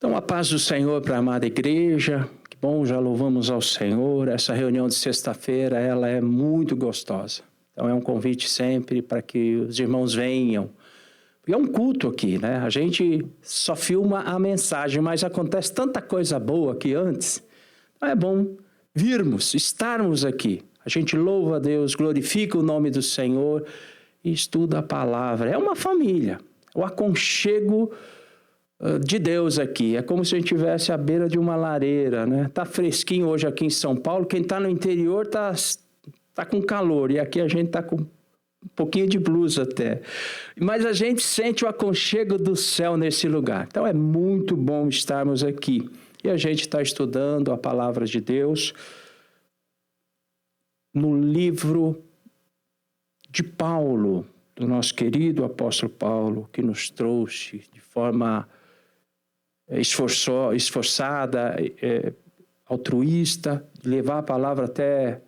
Então, a paz do Senhor para a amada igreja. Que bom, já louvamos ao Senhor. Essa reunião de sexta-feira, ela é muito gostosa. Então, é um convite sempre para que os irmãos venham. E é um culto aqui, né? A gente só filma a mensagem, mas acontece tanta coisa boa aqui antes. Então, é bom virmos, estarmos aqui. A gente louva a Deus, glorifica o nome do Senhor e estuda a palavra. É uma família. O aconchego de Deus aqui. É como se a gente estivesse à beira de uma lareira, né? Tá fresquinho hoje aqui em São Paulo. Quem está no interior tá com calor. E aqui a gente tá com um pouquinho de blusa até. Mas a gente sente o aconchego do céu nesse lugar. Então é muito bom estarmos aqui. E a gente está estudando a palavra de Deus no livro de Paulo, do nosso querido apóstolo Paulo, que nos trouxe de forma esforçada, altruísta, levar a palavra até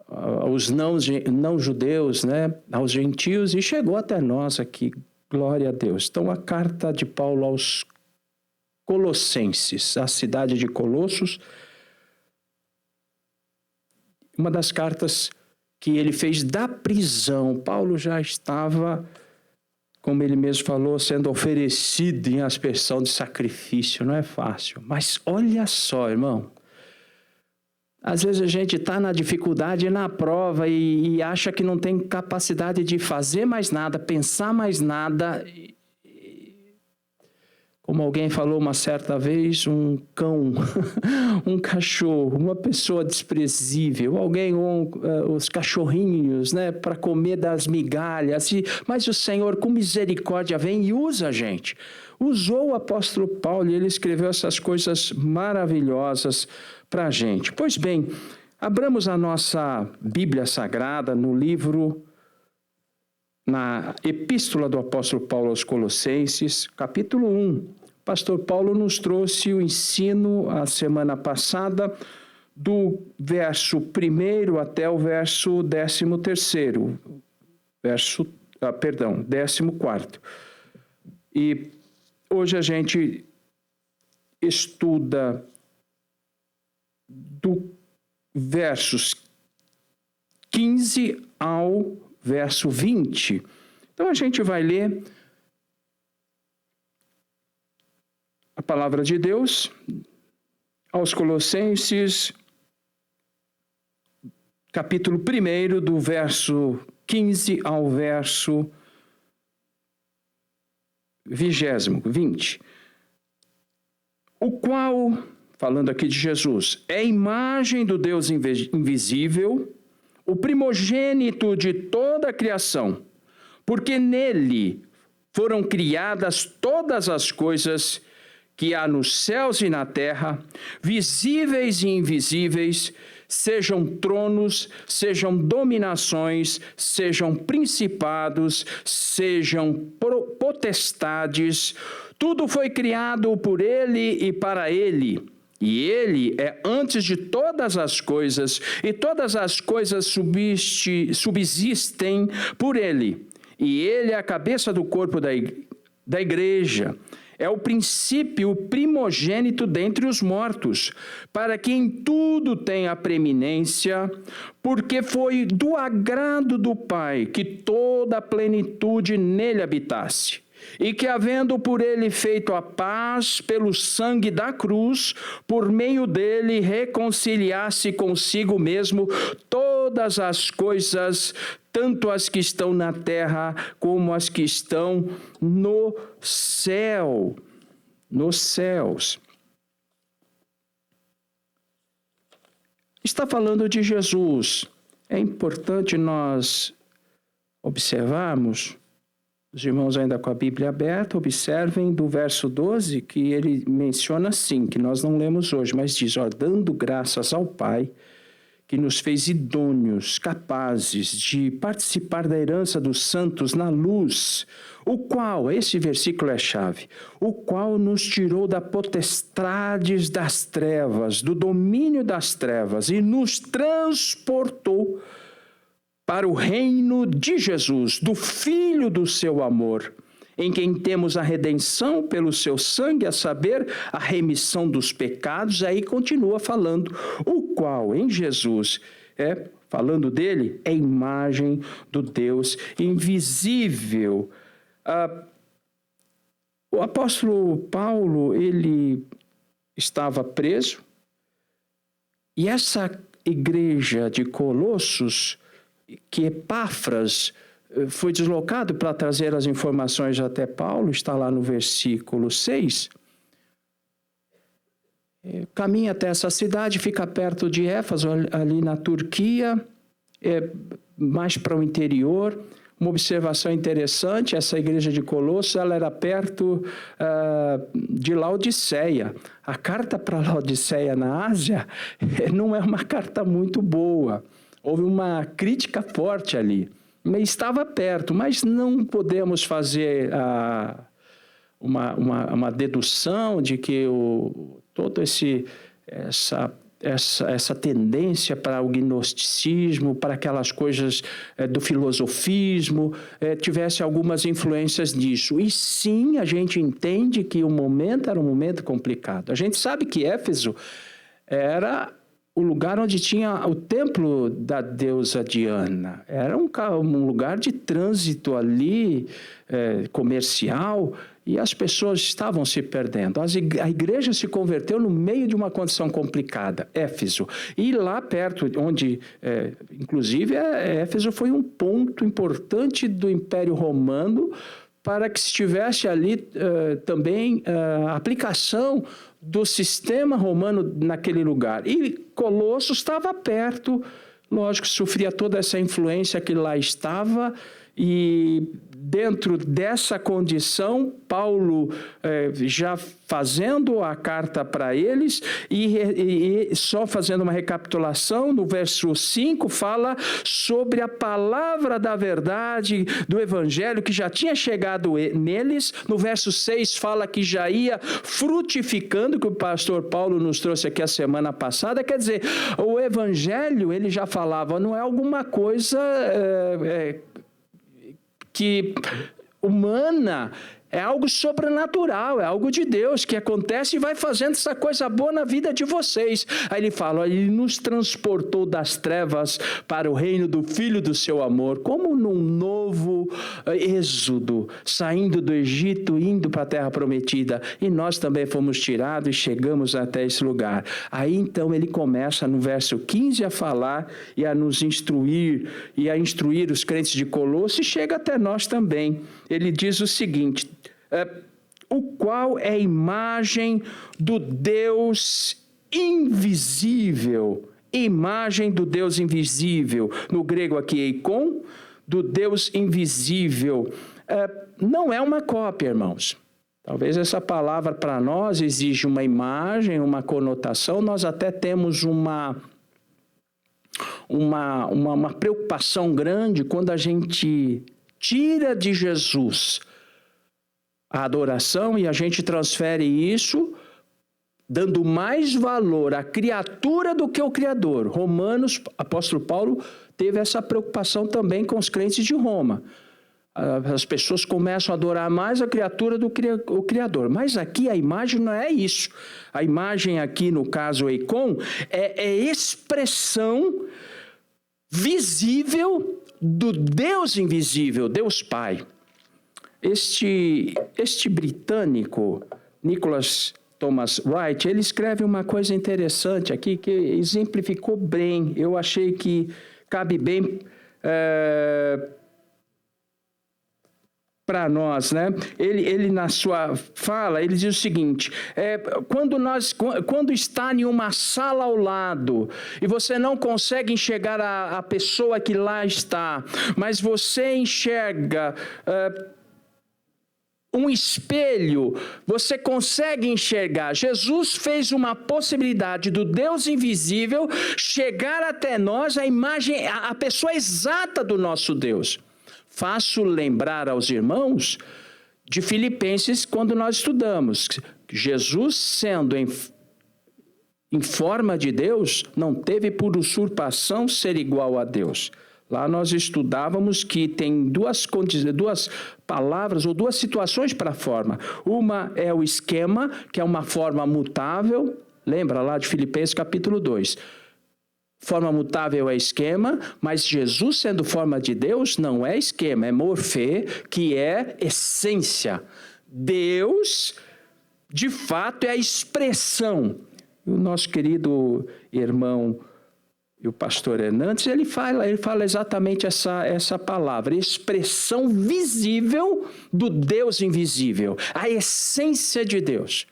aos não judeus, né, aos gentios, e chegou até nós aqui, glória a Deus. Então, a carta de Paulo aos Colossenses, a cidade de Colossos, uma das cartas que ele fez da prisão. Paulo já estava, como ele mesmo falou, sendo oferecido em aspersão de sacrifício. Não é fácil. Mas olha só, irmão. Às vezes a gente está na dificuldade, na prova e acha que não tem capacidade de fazer mais nada, pensar mais nada. Como alguém falou uma certa vez, um cão, um cachorro, uma pessoa desprezível, os cachorrinhos, né, para comer das migalhas. Mas o Senhor, com misericórdia, vem e usa a gente. Usou o apóstolo Paulo e ele escreveu essas coisas maravilhosas para a gente. Pois bem, abramos a nossa Bíblia Sagrada na Epístola do apóstolo Paulo aos Colossenses, capítulo 1. O pastor Paulo nos trouxe o ensino a semana passada do verso 1 até o verso 14º. 14º. E hoje a gente estuda do versos 15 ao verso 20. Então a gente vai ler a palavra de Deus aos Colossenses, capítulo 1, do verso 15 ao verso 20. O qual, falando aqui de Jesus, é a imagem do Deus invisível, o primogênito de toda a criação, porque nele foram criadas todas as coisas que há nos céus e na terra, visíveis e invisíveis, sejam tronos, sejam dominações, sejam principados, sejam potestades, tudo foi criado por ele e para ele. E ele é antes de todas as coisas, e todas as coisas subsistem por ele. E ele é a cabeça do corpo da igreja. É o princípio, o primogênito dentre os mortos, para que em tudo tenha preeminência, porque foi do agrado do Pai que toda a plenitude nele habitasse. E que, havendo por ele feito a paz pelo sangue da cruz, por meio dele reconciliasse consigo mesmo todas as coisas, tanto as que estão na terra como as que estão no céu, nos céus. Está falando de Jesus. É importante nós observarmos. Os irmãos ainda com a Bíblia aberta, observem do verso 12, que ele menciona assim, que nós não lemos hoje, mas diz, dando graças ao Pai, que nos fez idôneos, capazes de participar da herança dos santos na luz, o qual, esse versículo é chave, o qual nos tirou da potestades das trevas, do domínio das trevas, e nos transportou para o reino de Jesus, do Filho do seu amor, em quem temos a redenção pelo seu sangue, a saber, a remissão dos pecados. Aí continua falando, o qual em Jesus, falando dele, é imagem do Deus invisível. O apóstolo Paulo, ele estava preso, e essa igreja de Colossos, que Epáfras foi deslocado para trazer as informações até Paulo, está lá no versículo 6, caminha até essa cidade, fica perto de Éfeso, ali na Turquia, mais para o interior. Uma observação interessante, essa igreja de Colossos, ela era perto de Laodiceia. A carta para Laodiceia na Ásia não é uma carta muito boa. Houve uma crítica forte ali. Estava perto, mas não podemos fazer uma dedução de que toda essa tendência para o gnosticismo, para aquelas coisas do filosofismo, tivesse algumas influências disso. E sim, a gente entende que o momento era um momento complicado. A gente sabe que Éfeso era o lugar onde tinha o templo da deusa Diana. Era um lugar de trânsito ali, comercial, e as pessoas estavam se perdendo. A igreja se converteu no meio de uma condição complicada, Éfeso. E lá perto, onde, inclusive, Éfeso foi um ponto importante do Império Romano para que se tivesse ali também a aplicação do sistema romano naquele lugar. E Colossos estava perto, lógico, sofria toda essa influência que lá estava, e dentro dessa condição, Paulo já fazendo a carta para eles, e só fazendo uma recapitulação, no verso 5 fala sobre a palavra da verdade do evangelho que já tinha chegado neles. No verso 6 fala que já ia frutificando, que o pastor Paulo nos trouxe aqui a semana passada. Quer dizer, o evangelho, ele já falava, não é alguma coisa que humana, é algo sobrenatural, é algo de Deus que acontece e vai fazendo essa coisa boa na vida de vocês. Aí ele fala, ele nos transportou das trevas para o reino do Filho do seu amor, como num novo êxodo, saindo do Egito, indo para a terra prometida, e nós também fomos tirados e chegamos até esse lugar. Aí então ele começa no verso 15 a falar e a nos instruir, e a instruir os crentes de Colossos, e chega até nós também. Ele diz o seguinte, o qual é a imagem do Deus invisível. Imagem do Deus invisível. No grego aqui, eikon, do Deus invisível. Não é uma cópia, irmãos. Talvez essa palavra para nós exige uma imagem, uma conotação. Nós até temos uma preocupação grande quando a gente tira de Jesus a adoração e a gente transfere isso, dando mais valor à criatura do que ao Criador. Romanos, apóstolo Paulo teve essa preocupação também com os crentes de Roma. As pessoas começam a adorar mais a criatura do que o Criador. Mas aqui a imagem não é isso. A imagem aqui, no caso, eikon, é expressão visível do Deus invisível, Deus Pai. Este britânico, Nicholas Thomas Wright, ele escreve uma coisa interessante aqui, que exemplificou bem, eu achei que cabe bem para nós, né? Ele na sua fala, ele diz o seguinte, quando está em uma sala ao lado, e você não consegue enxergar a pessoa que lá está, mas você enxerga um espelho, você consegue enxergar. Jesus fez uma possibilidade do Deus invisível chegar até nós, a imagem, a pessoa exata do nosso Deus. Faço lembrar aos irmãos de Filipenses, quando nós estudamos, Jesus, sendo em forma de Deus, não teve por usurpação ser igual a Deus. Lá nós estudávamos que tem duas palavras ou duas situações para a forma. Uma é o esquema, que é uma forma mutável. Lembra lá de Filipenses capítulo 2. Forma mutável é esquema, mas Jesus sendo forma de Deus não é esquema, é morfê, que é essência. Deus, de fato, é a expressão. O nosso querido irmão e o pastor Hernandes, ele fala exatamente essa palavra, expressão visível do Deus invisível, a essência de Deus.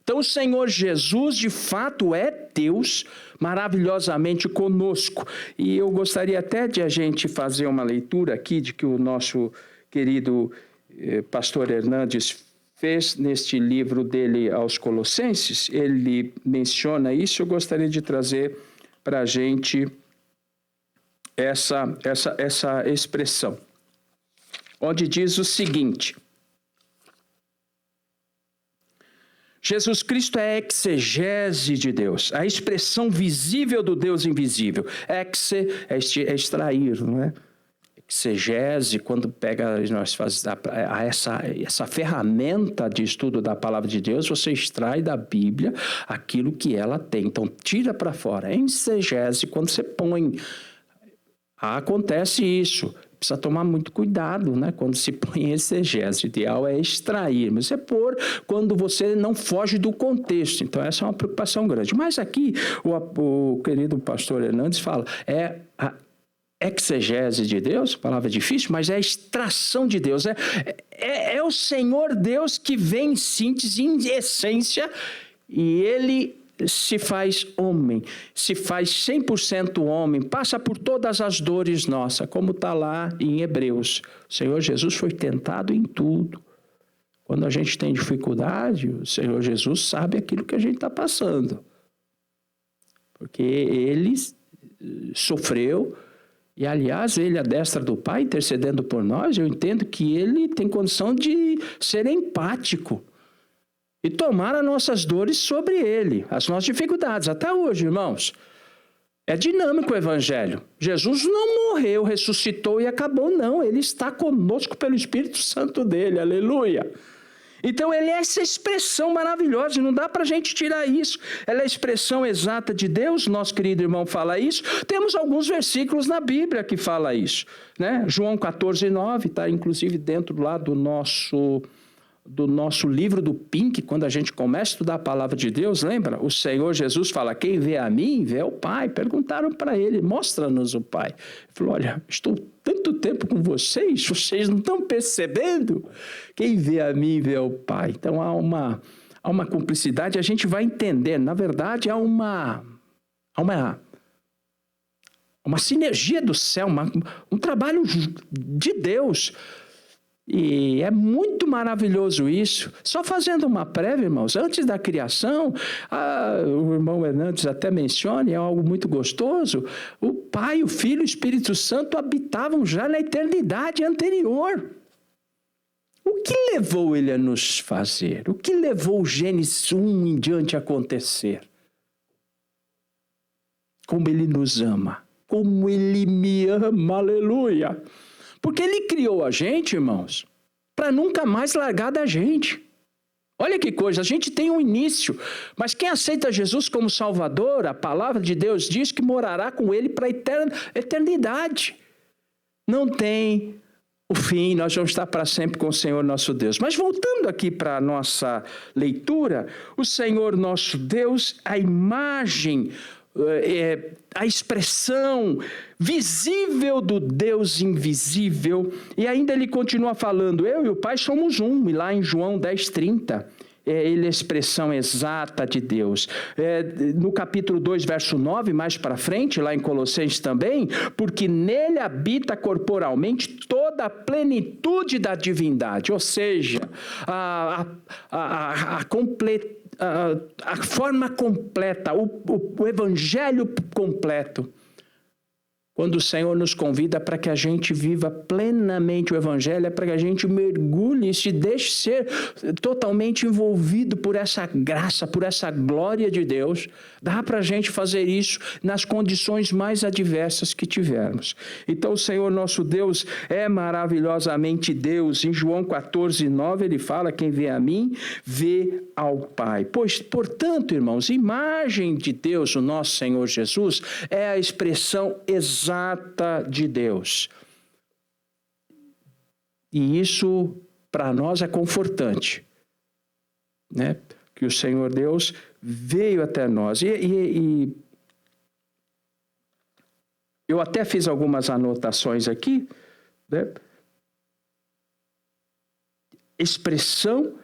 Então, o Senhor Jesus, de fato, é Deus maravilhosamente conosco. E eu gostaria até de a gente fazer uma leitura aqui de que o nosso querido pastor Hernandes fez neste livro dele aos Colossenses. Ele menciona isso, eu gostaria de trazer para a gente essa expressão, onde diz o seguinte: Jesus Cristo é a exegese de Deus, a expressão visível do Deus invisível. Exe é extrair, não é? Exegese, quando pega, nós fazemos essa ferramenta de estudo da palavra de Deus, você extrai da Bíblia aquilo que ela tem. Então, tira para fora. Em exegese, quando você põe, acontece isso. Precisa tomar muito cuidado, né? Quando se põe em exegese. O ideal é extrair, mas é pôr quando você não foge do contexto. Então, essa é uma preocupação grande. Mas aqui, o querido pastor Hernandes fala, é a exegese de Deus, palavra difícil, mas é a extração de Deus. É o Senhor Deus que vem em síntese, em essência, e Ele se faz homem, se faz 100% homem, passa por todas as dores nossas, como está lá em Hebreus. O Senhor Jesus foi tentado em tudo. Quando a gente tem dificuldade, o Senhor Jesus sabe aquilo que a gente está passando. Porque Ele sofreu. E, aliás, ele, à destra do Pai, intercedendo por nós, eu entendo que ele tem condição de ser empático e tomar as nossas dores sobre ele, as nossas dificuldades, até hoje, irmãos. É dinâmico o Evangelho. Jesus não morreu, ressuscitou e acabou, não. Ele está conosco pelo Espírito Santo dele, aleluia. Então, ele é essa expressão maravilhosa, e não dá para a gente tirar isso. Ela é a expressão exata de Deus, nosso querido irmão fala isso. Temos alguns versículos na Bíblia que fala isso, né? João 14:9, está inclusive dentro lá do nosso livro do Pink, quando a gente começa a estudar a palavra de Deus, lembra? O Senhor Jesus fala, quem vê a mim, vê o Pai. Perguntaram para ele, mostra-nos o Pai. Ele falou, olha, estou tanto tempo com vocês não estão percebendo? Quem vê a mim, vê o Pai. Então há uma cumplicidade, a gente vai entender. Na verdade, há uma sinergia do céu, um trabalho de Deus. E é muito maravilhoso isso. Só fazendo uma prévia, irmãos, antes da criação, o irmão Hernandes até menciona, é algo muito gostoso, o Pai, o Filho e o Espírito Santo habitavam já na eternidade anterior. O que levou ele a nos fazer? O que levou o Gênesis 1 em diante a acontecer? Como ele nos ama, como ele me ama, aleluia! Porque ele criou a gente, irmãos, para nunca mais largar da gente. Olha que coisa, a gente tem um início, mas quem aceita Jesus como Salvador, a palavra de Deus diz que morará com ele para a eternidade. Não tem o fim, nós vamos estar para sempre com o Senhor nosso Deus. Mas voltando aqui para a nossa leitura, o Senhor nosso Deus, a imagem, a expressão visível do Deus invisível, e ainda ele continua falando, eu e o Pai somos um, e lá em João 10:30, ele é a expressão exata de Deus. No capítulo 2, verso 9, mais para frente, lá em Colossenses também, porque nele habita corporalmente toda a plenitude da divindade, ou seja, a forma completa, o evangelho completo. Quando o Senhor nos convida para que a gente viva plenamente o Evangelho, é para que a gente mergulhe e se deixe ser totalmente envolvido por essa graça, por essa glória de Deus. Dá para a gente fazer isso nas condições mais adversas que tivermos. Então o Senhor nosso Deus é maravilhosamente Deus. Em João 14:9 ele fala: quem vê a mim, vê ao Pai. Pois, portanto, irmãos, imagem de Deus, o nosso Senhor Jesus, é a expressão exata de Deus. E isso para nós é confortante, né? Que o Senhor Deus veio até nós. E eu até fiz algumas anotações aqui, né? Expressão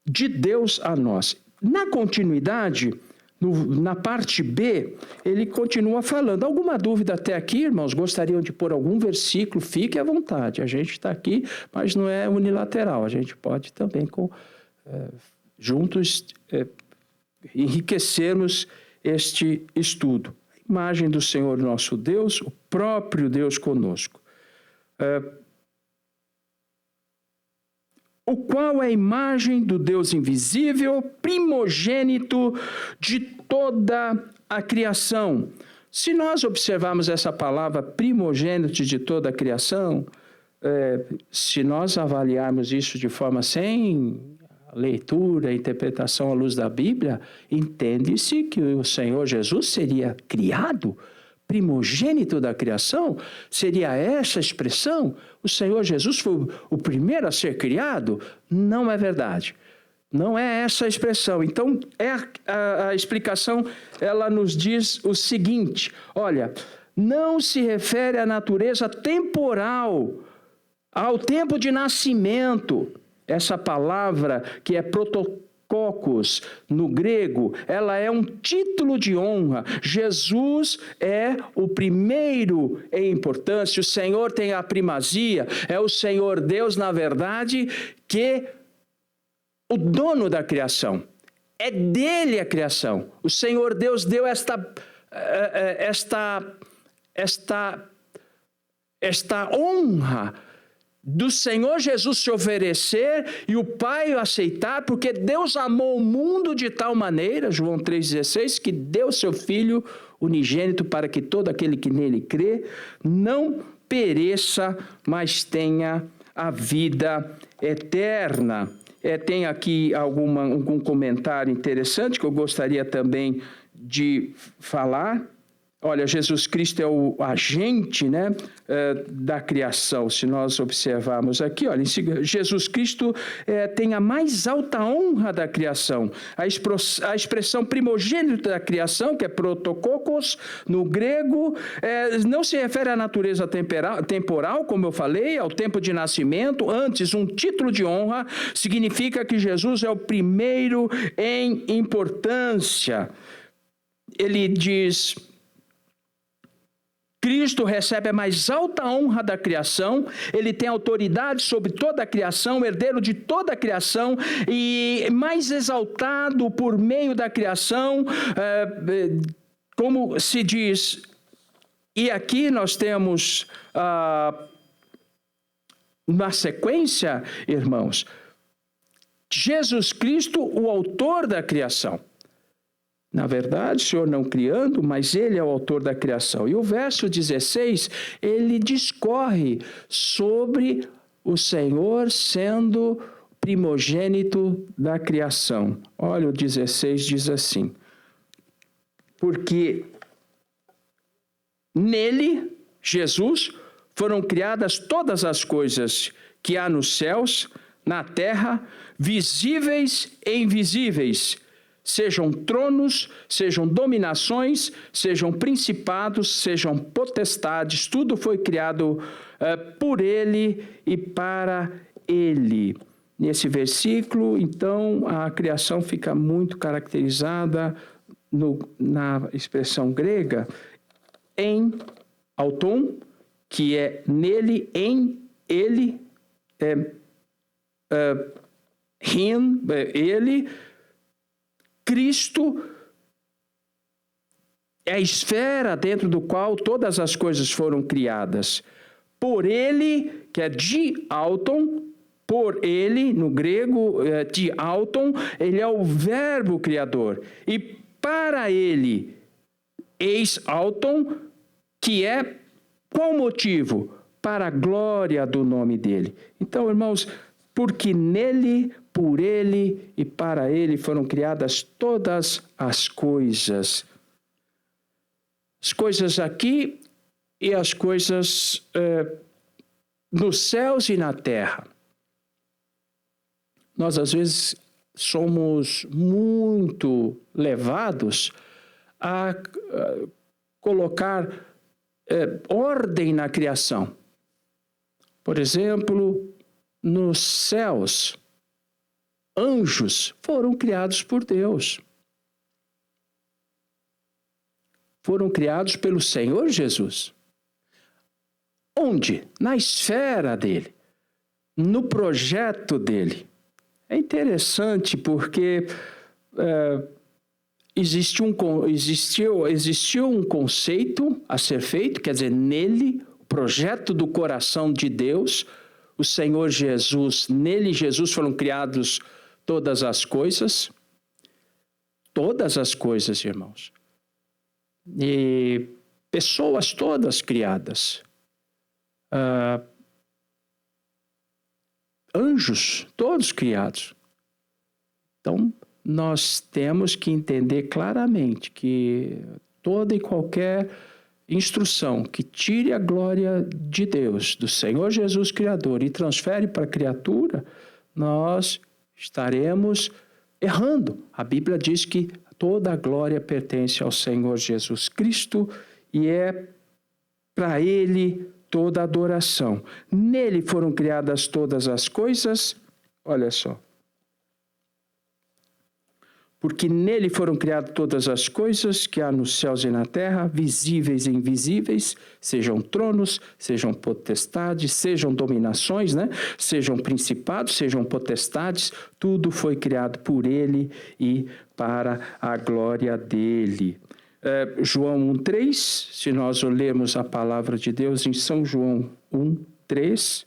de Deus a nós. Na continuidade, na parte B, ele continua falando. Alguma dúvida até aqui, irmãos? Gostariam de pôr algum versículo? Fique à vontade. A gente está aqui, mas não é unilateral. A gente pode também, juntos, enriquecermos este estudo. A imagem do Senhor nosso Deus, o próprio Deus conosco. O qual é a imagem do Deus invisível, primogênito de toda a criação. Se nós observarmos essa palavra primogênito de toda a criação, se nós avaliarmos isso de forma sem leitura, interpretação à luz da Bíblia, entende-se que o Senhor Jesus seria criado, primogênito da criação. Seria essa a expressão? O Senhor Jesus foi o primeiro a ser criado? Não é verdade. Não é essa a expressão. Então, a explicação, ela nos diz o seguinte: olha, não se refere à natureza temporal, ao tempo de nascimento. Essa palavra que é protokokos no grego, ela é um título de honra. Jesus é o primeiro em importância, o Senhor tem a primazia, é o Senhor Deus, na verdade, que o dono da criação. É dele a criação. O Senhor Deus deu esta honra do Senhor Jesus se oferecer e o Pai o aceitar, porque Deus amou o mundo de tal maneira, João 3,16, que deu seu Filho unigênito para que todo aquele que nele crê não pereça, mas tenha a vida eterna. Tem aqui algum comentário interessante que eu gostaria também de falar. Olha, Jesus Cristo é o agente, né, da criação. Se nós observarmos aqui, olha, Jesus Cristo tem a mais alta honra da criação. A expressão primogênito da criação, que é protokokos no grego, não se refere à natureza temporal, como eu falei, ao tempo de nascimento. Antes, um título de honra significa que Jesus é o primeiro em importância. Ele diz: Cristo recebe a mais alta honra da criação, ele tem autoridade sobre toda a criação, herdeiro de toda a criação e mais exaltado por meio da criação, como se diz. E aqui nós temos, na sequência, irmãos, Jesus Cristo, o autor da criação. Na verdade, o Senhor não criando, mas Ele é o autor da criação. E o verso 16, ele discorre sobre o Senhor sendo primogênito da criação. Olha, o 16 diz assim: porque nele, Jesus, foram criadas todas as coisas que há nos céus, na terra, visíveis e invisíveis, sejam tronos, sejam dominações, sejam principados, sejam potestades, tudo foi criado por Ele e para Ele. Nesse versículo, então, a criação fica muito caracterizada na expressão grega em auton, que é nele, em ele, ele, Cristo, É a esfera dentro do qual todas as coisas foram criadas. Por ele, que é diauton, por ele, no grego, diauton, ele é o verbo criador. E para ele, eis auton, que é qual motivo? Para a glória do nome dele. Então, irmãos, porque nele, por ele e para ele foram criadas todas as coisas. As coisas aqui e as coisas nos céus e na terra. Nós, às vezes, somos muito levados a colocar ordem na criação. Por exemplo, nos céus, anjos foram criados por Deus. Foram criados pelo Senhor Jesus. Onde? Na esfera dele, no projeto dele. É interessante porque existiu um conceito a ser feito, quer dizer, nele, o projeto do coração de Deus, o Senhor Jesus, nele, Jesus, foram criados todas as coisas, irmãos. E pessoas todas criadas, anjos todos criados. Então, nós temos que entender claramente que toda e qualquer instrução que tire a glória de Deus, do Senhor Jesus Criador, e transfere para a criatura, nós estaremos errando. A Bíblia diz que toda a glória pertence ao Senhor Jesus Cristo e é para Ele toda a adoração. Nele foram criadas todas as coisas, olha só. Porque nele foram criadas todas as coisas que há nos céus e na terra, visíveis e invisíveis, sejam tronos, sejam potestades, sejam dominações, sejam principados, sejam potestades, tudo foi criado por ele e para a glória dele. João 1,3, se nós lermos a palavra de Deus em São João 1,3,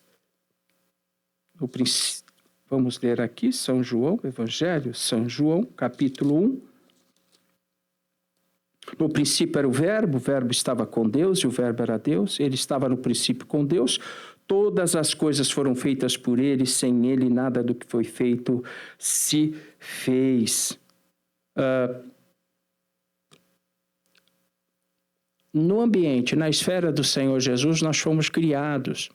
vamos ler aqui, São João, Evangelho, São João, capítulo 1. No princípio era o Verbo estava com Deus e o Verbo era Deus, ele estava no princípio com Deus, todas as coisas foram feitas por ele, sem ele nada do que foi feito se fez. No ambiente, na esfera do Senhor Jesus, nós fomos criados.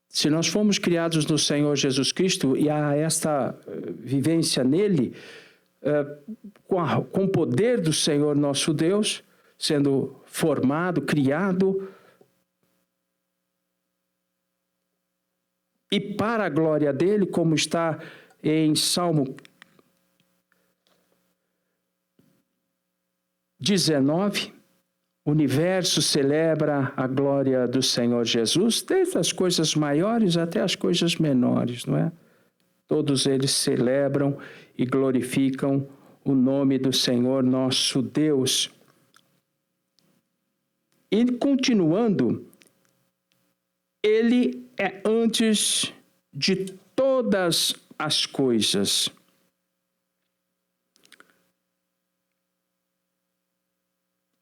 Se nós fomos criados no Senhor Jesus Cristo e há esta vivência nele, com o poder do Senhor nosso Deus, sendo formado, criado, e para a glória dele, como está em Salmo 19, o universo celebra a glória do Senhor Jesus, desde as coisas maiores até as coisas menores, não é? Todos eles celebram e glorificam o nome do Senhor nosso Deus. E continuando, ele é antes de todas as coisas.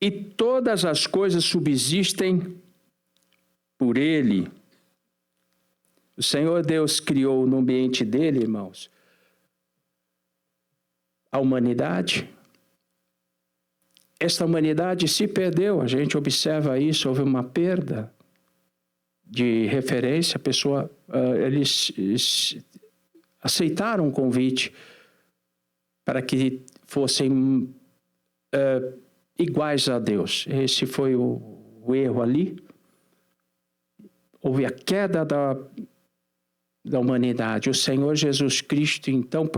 E todas as coisas subsistem por ele. O Senhor Deus criou no ambiente dele, irmãos, a humanidade. Esta humanidade se perdeu, a gente observa isso, houve uma perda de referência, eles aceitaram o convite para que fossem iguais a Deus. Esse foi o erro ali. Houve a queda da humanidade. O Senhor Jesus Cristo, então,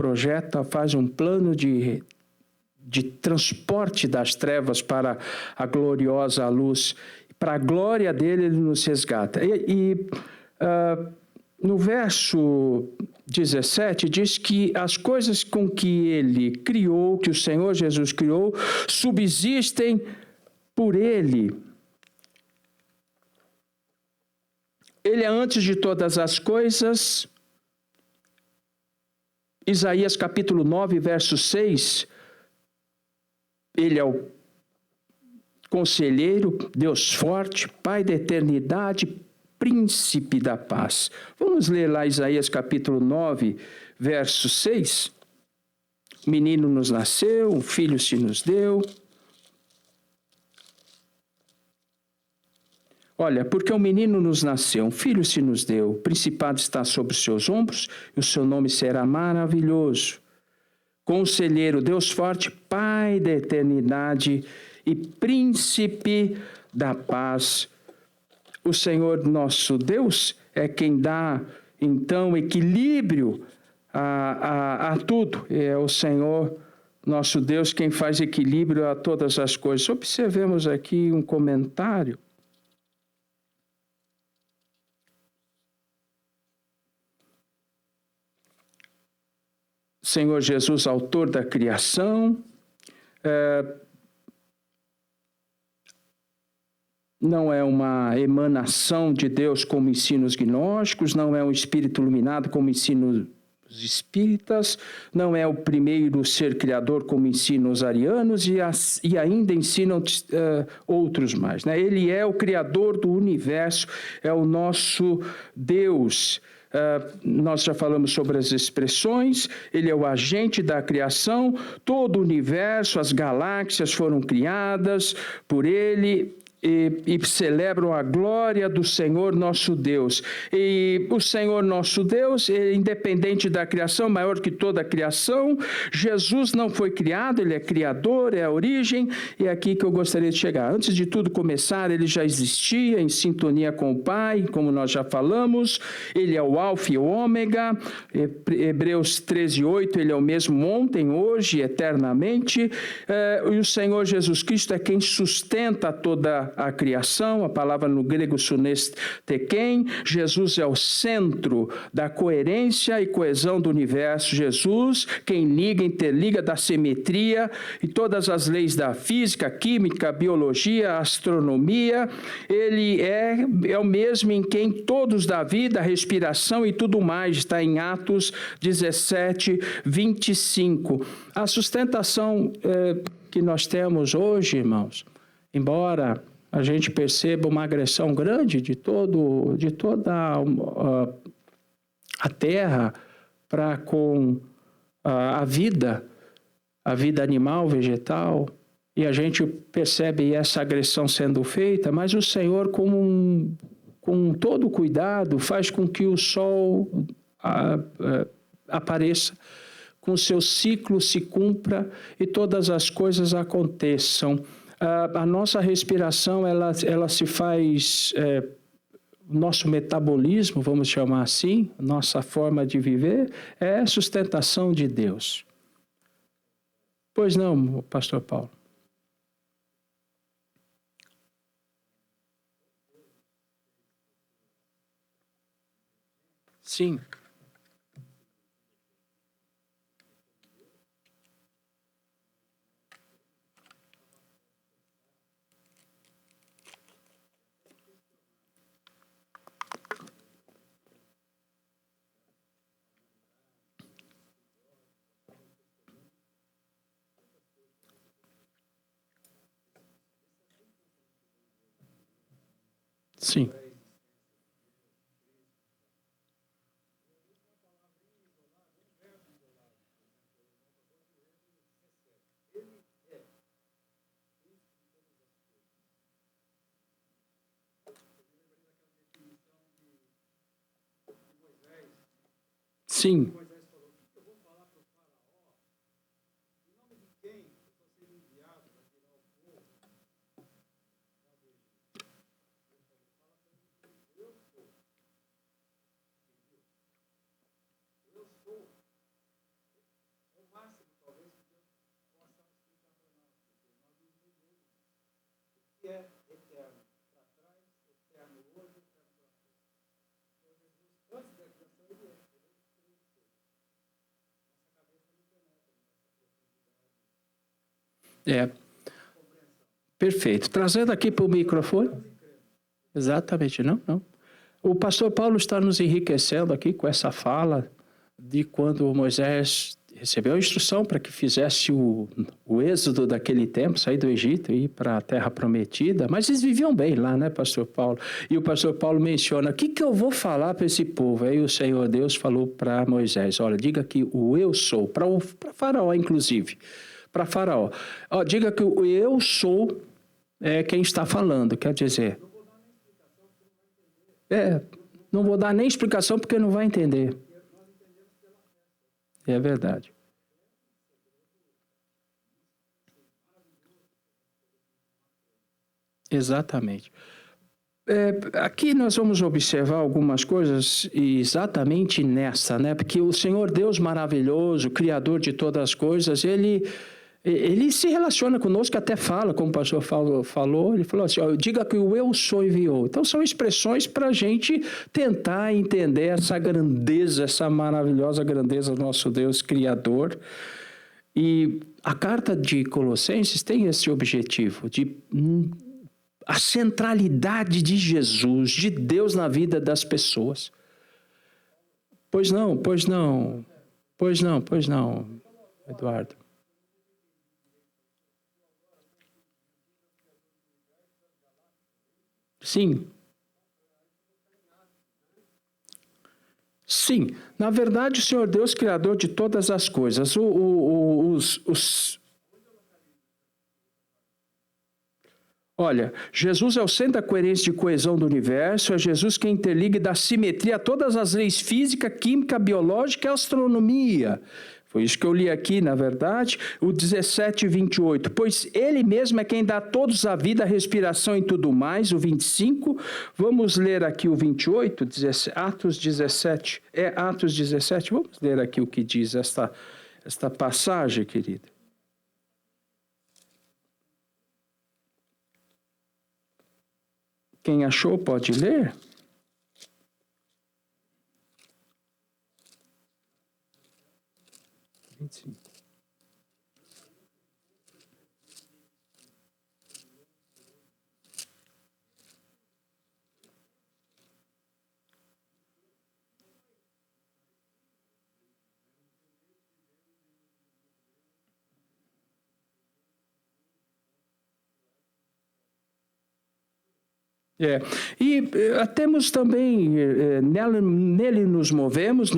faz um plano de transporte das trevas para a gloriosa luz. Para a glória dele, ele nos resgata. no verso 17, diz que as coisas com que ele criou, que o Senhor Jesus criou, subsistem por ele. Ele é antes de todas as coisas. Isaías capítulo 9, verso 6, ele é o conselheiro, Deus forte, Pai da eternidade, príncipe da paz. Vamos ler lá Isaías capítulo 9, verso 6. Menino nos nasceu, um filho se nos deu. Olha, porque um menino nos nasceu, um filho se nos deu, o principado está sobre os seus ombros, e o seu nome será maravilhoso. Conselheiro, Deus forte, Pai da eternidade e príncipe da paz. O Senhor nosso Deus é quem dá, então, equilíbrio a tudo. É o Senhor nosso Deus quem faz equilíbrio a todas as coisas. Observemos aqui um comentário. Senhor Jesus, autor da criação, não é uma emanação de Deus como ensinos gnósticos, não é um espírito iluminado como ensino os espíritas, não é o primeiro ser criador como ensinam os arianos e ainda ensinam outros mais, né? Ele é o criador do universo, é o nosso Deus. Nós já falamos sobre as expressões, ele é o agente da criação, todo o universo, as galáxias foram criadas por ele e celebram a glória do Senhor nosso Deus. E o Senhor nosso Deus, independente da criação, maior que toda a criação. Jesus não foi criado, ele é criador, é a origem, e é aqui que eu gostaria de chegar. Antes de tudo começar, ele já existia em sintonia com o Pai, como nós já falamos, ele é o Alfa e o Ômega, Hebreus 13:8, ele é o mesmo ontem, hoje, eternamente, e o Senhor Jesus Cristo é quem sustenta toda a criação, a palavra no grego sunestequem. Jesus é o centro da coerência e coesão do universo. Jesus, quem liga, interliga, dá simetria e todas as leis da física, química, biologia, astronomia. Ele é o mesmo em quem todos dá vida, respiração e tudo mais. Está em Atos 17:25. A sustentação que nós temos hoje, irmãos, embora a gente perceba uma agressão grande de toda a terra para com a vida animal, vegetal, e a gente percebe essa agressão sendo feita, mas o Senhor, com todo cuidado, faz com que o sol apareça, com o seu ciclo se cumpra e todas as coisas aconteçam. A nossa respiração, ela se faz, nosso metabolismo, vamos chamar assim, nossa forma de viver, é sustentação de Deus. Pois não, pastor Paulo? Sim. Sim. Sim. É, perfeito. Trazendo aqui para o microfone. Exatamente, não. O pastor Paulo está nos enriquecendo aqui com essa fala de quando Moisés recebeu a instrução para que fizesse o êxodo daquele tempo, sair do Egito e ir para a Terra Prometida, mas eles viviam bem lá, né, pastor Paulo? E o pastor Paulo menciona, o que eu vou falar para esse povo? Aí o Senhor Deus falou para Moisés, olha, diga que o eu sou, para Faraó inclusive, para Faraó, diga que o eu sou é quem está falando, quer dizer... não vou dar nem explicação porque não vai entender. É verdade. Exatamente. Aqui nós vamos observar algumas coisas exatamente nessa, né? Porque o Senhor Deus maravilhoso, Criador de todas as coisas, Ele se relaciona conosco, até fala, como o pastor falou, ele falou assim, diga que o eu sou enviou. Então são expressões para a gente tentar entender essa grandeza, essa maravilhosa grandeza do nosso Deus Criador. E a carta de Colossenses tem esse objetivo, de a centralidade de Jesus, de Deus na vida das pessoas. Pois não, Eduardo. Sim, na verdade o Senhor Deus, Criador de todas as coisas, Olha, Jesus é o centro da coerência e coesão do universo, é Jesus quem interliga e dá simetria a todas as leis física, química, biológica e astronomia. Foi isso que eu li aqui, na verdade, o 17 e 28. Pois ele mesmo é quem dá a todos a vida, a respiração e tudo mais, o 25. Vamos ler aqui o 28, Atos 17. Atos 17, vamos ler aqui o que diz esta passagem, querida. Quem achou pode ler? E temos também, nele nos movemos,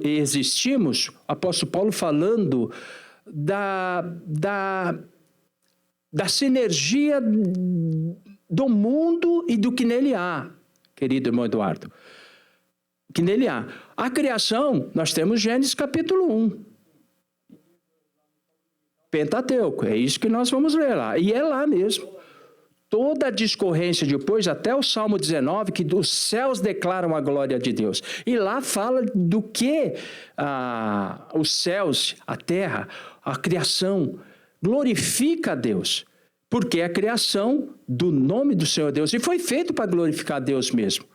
existimos, apóstolo Paulo falando da sinergia do mundo e do que nele há, querido irmão Eduardo. Que nele há. A criação, nós temos Gênesis capítulo 1. Pentateuco, é isso que nós vamos ler lá. E é lá mesmo. Toda a discorrência depois, até o Salmo 19, que os céus declaram a glória de Deus. E lá fala do que os céus, a terra, a criação, glorifica a Deus. Porque é a criação do nome do Senhor Deus. E foi feito para glorificar a Deus mesmo.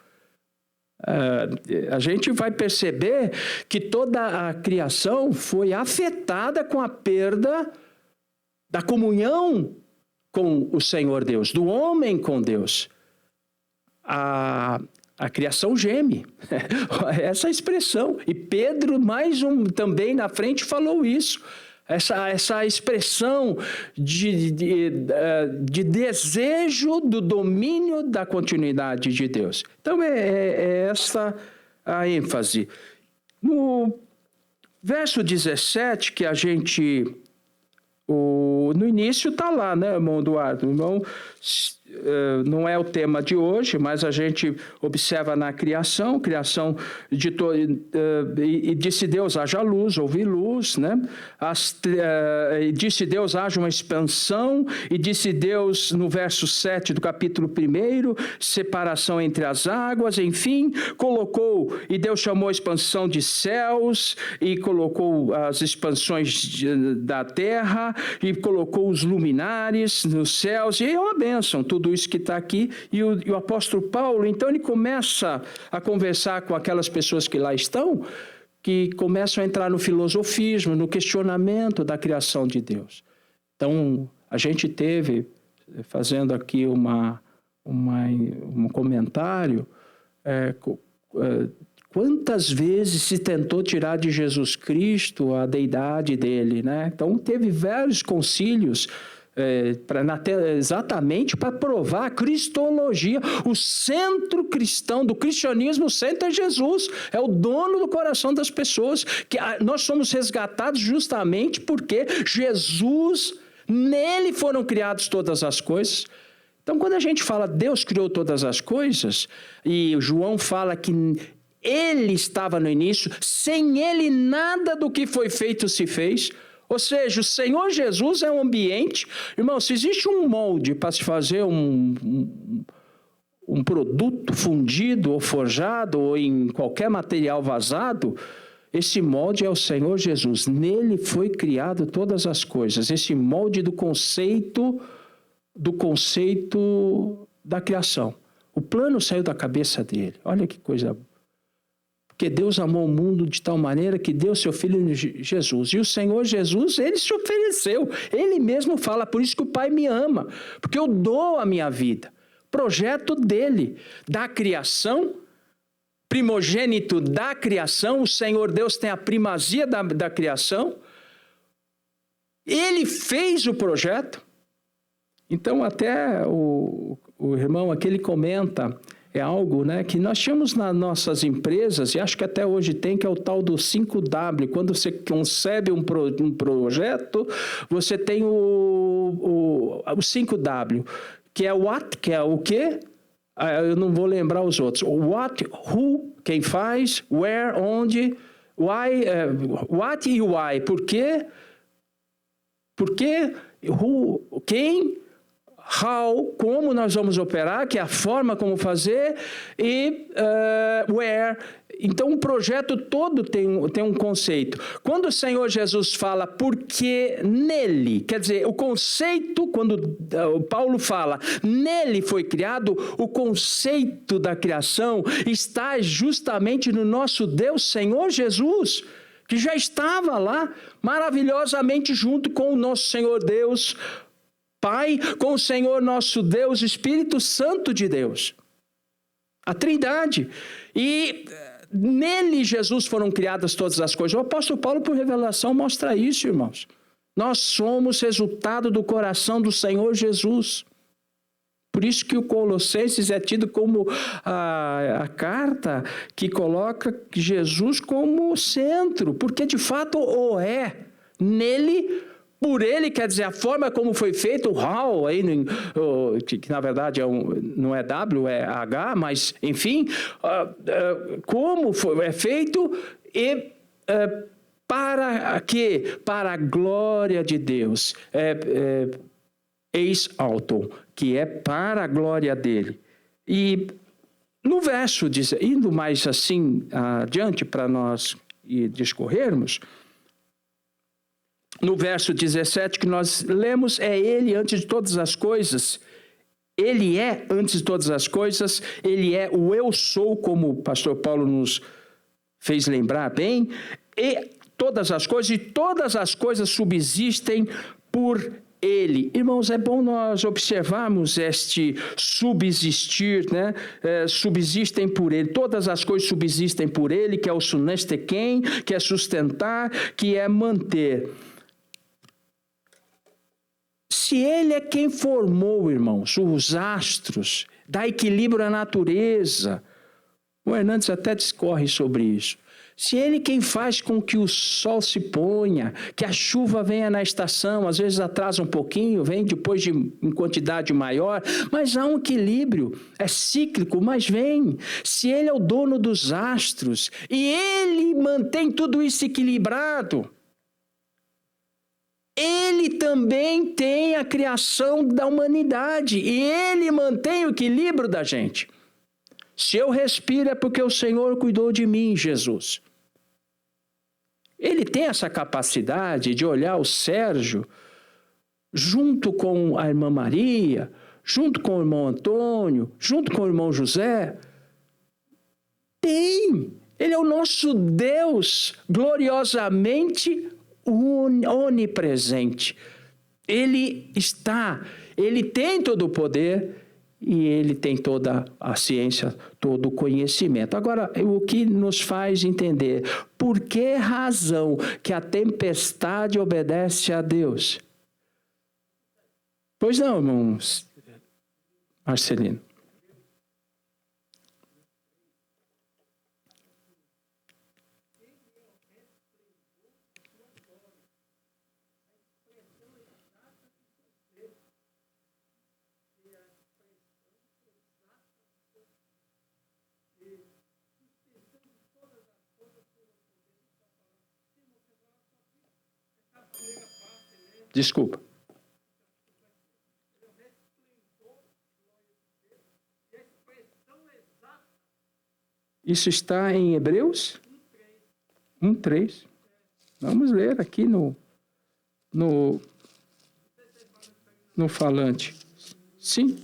A gente vai perceber que toda a criação foi afetada com a perda da comunhão com o Senhor Deus, do homem com Deus. A criação geme, essa expressão. E Pedro, também na frente, falou isso. Essa expressão de desejo do domínio da continuidade de Deus. Então, é essa a ênfase. No verso 17, que a gente... no início está lá, né, irmão Eduardo? Não é o tema de hoje, mas a gente observa na criação e disse Deus, haja luz, houve luz, né? E disse Deus, haja uma expansão, e disse Deus, no verso 7 do capítulo 1, separação entre as águas, enfim, e Deus chamou a expansão de céus, e colocou as expansões da terra, e colocou os luminares nos céus, e é uma bênção, tudo isso que está aqui, e o apóstolo Paulo, então ele começa a conversar com aquelas pessoas que lá estão, que começam a entrar no filosofismo, no questionamento da criação de Deus. Então, a gente teve, fazendo aqui um comentário, quantas vezes se tentou tirar de Jesus Cristo a deidade dele, né? Então, teve vários concílios exatamente para provar a cristologia. O centro cristão do cristianismo, o centro é Jesus, é o dono do coração das pessoas, que nós somos resgatados justamente porque Jesus, nele foram criadas todas as coisas. Então, quando a gente fala Deus criou todas as coisas, e João fala que ele estava no início, sem ele nada do que foi feito se fez. Ou seja, o Senhor Jesus é um ambiente. Irmão, se existe um molde para se fazer um produto fundido ou forjado ou em qualquer material vazado, esse molde é o Senhor Jesus. Nele foi criado todas as coisas. Esse molde do conceito da criação. O plano saiu da cabeça dele. Olha que coisa. Porque Deus amou o mundo de tal maneira que deu seu Filho Jesus. E o Senhor Jesus, ele se ofereceu. Ele mesmo fala, por isso que o Pai me ama. Porque eu dou a minha vida. Projeto dele, da criação, primogênito da criação. O Senhor Deus tem a primazia da criação. Ele fez o projeto. Então, até o irmão aqui, ele comenta... É algo, né, que nós tínhamos nas nossas empresas, e acho que até hoje tem, que é o tal do 5W. Quando você concebe um projeto, você tem o 5W, que é what, que é o quê? Eu não vou lembrar os outros. What, who, quem faz, where, onde, why, what e why. Por quê? Por quê? Who, quem... How, como nós vamos operar, que é a forma como fazer, e where. Então, o projeto todo tem um conceito. Quando o Senhor Jesus fala porque nele, quer dizer, o conceito, quando Paulo fala, nele foi criado, o conceito da criação está justamente no nosso Deus, Senhor Jesus, que já estava lá, maravilhosamente junto com o nosso Senhor Deus, Pai, com o Senhor nosso Deus, Espírito Santo de Deus. A Trindade. E nele, Jesus, foram criadas todas as coisas. O apóstolo Paulo, por revelação, mostra isso, irmãos. Nós somos resultado do coração do Senhor Jesus. Por isso que o Colossenses é tido como a carta que coloca Jesus como centro, porque de fato o é. Nele, por ele, quer dizer, a forma como foi feito, o how, aí, que na verdade não é W, é H, mas enfim, como é feito e para quê? Para a glória de Deus. Eis auto, que é para a glória dele. E no verso, indo mais assim adiante para nós discorrermos, no verso 17 que nós lemos, é ele antes de todas as coisas. Ele é antes de todas as coisas, ele é o eu sou, como o pastor Paulo nos fez lembrar bem, e todas as coisas subsistem por ele. Irmãos, é bom nós observarmos este subsistir, né? Subsistem por ele, todas as coisas subsistem por ele, que é o sunestequem, que é sustentar, que é manter. Se ele é quem formou, irmãos, os astros, dá equilíbrio à natureza, o Hernandes até discorre sobre isso. Se ele quem faz com que o sol se ponha, que a chuva venha na estação, às vezes atrasa um pouquinho, vem depois em quantidade maior, mas há um equilíbrio, é cíclico, mas vem. Se ele é o dono dos astros e ele mantém tudo isso equilibrado, ele também tem a criação da humanidade e ele mantém o equilíbrio da gente. Se eu respiro é porque o Senhor cuidou de mim, Jesus. Ele tem essa capacidade de olhar o Sérgio junto com a irmã Maria, junto com o irmão Antônio, junto com o irmão José. Tem. Ele é o nosso Deus gloriosamente onipresente. Ele tem todo o poder e ele tem toda a ciência, todo o conhecimento. Agora, o que nos faz entender por que razão que a tempestade obedece a Deus? Pois não, irmão Marcelino. Desculpa. Isso está em Hebreus 1:3. Vamos ler aqui no falante. Sim.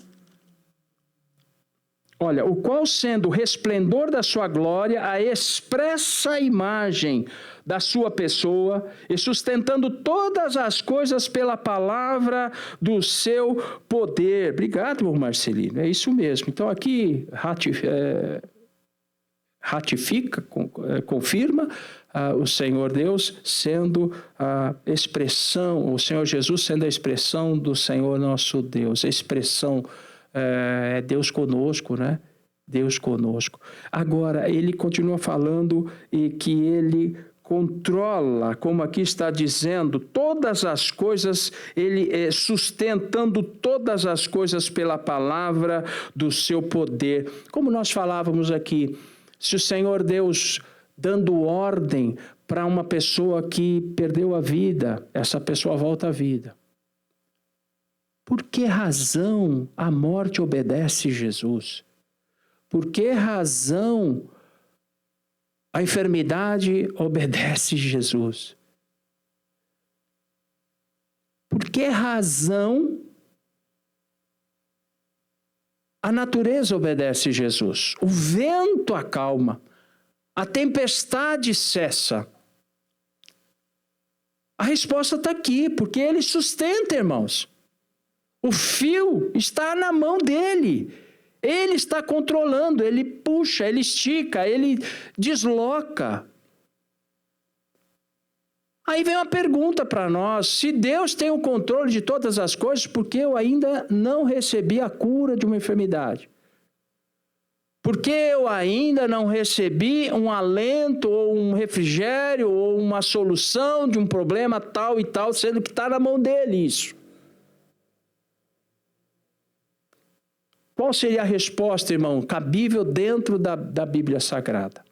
Olha, o qual sendo o resplendor da sua glória, a expressa imagem da sua pessoa, e sustentando todas as coisas pela palavra do seu poder. Obrigado, Marcelino, é isso mesmo. Então aqui ratifica, confirma o Senhor Deus sendo a expressão, o Senhor Jesus sendo a expressão do Senhor nosso Deus, a expressão é Deus conosco, né? Deus conosco. Agora, ele continua falando e que ele controla, como aqui está dizendo, todas as coisas, ele sustentando todas as coisas pela palavra do seu poder. Como nós falávamos aqui, se o Senhor Deus dando ordem para uma pessoa que perdeu a vida, essa pessoa volta à vida. Por que razão a morte obedece Jesus? Por que razão a enfermidade obedece Jesus? Por que razão a natureza obedece Jesus? O vento acalma, a tempestade cessa. A resposta está aqui, porque ele sustenta, irmãos. O fio está na mão dele. Ele está controlando, ele puxa, ele estica, ele desloca. Aí vem uma pergunta para nós: se Deus tem o controle de todas as coisas, por que eu ainda não recebi a cura de uma enfermidade? Por que eu ainda não recebi um alento, ou um refrigério, ou uma solução de um problema tal e tal, sendo que está na mão dele isso? Qual seria a resposta, irmão, cabível dentro da Bíblia Sagrada?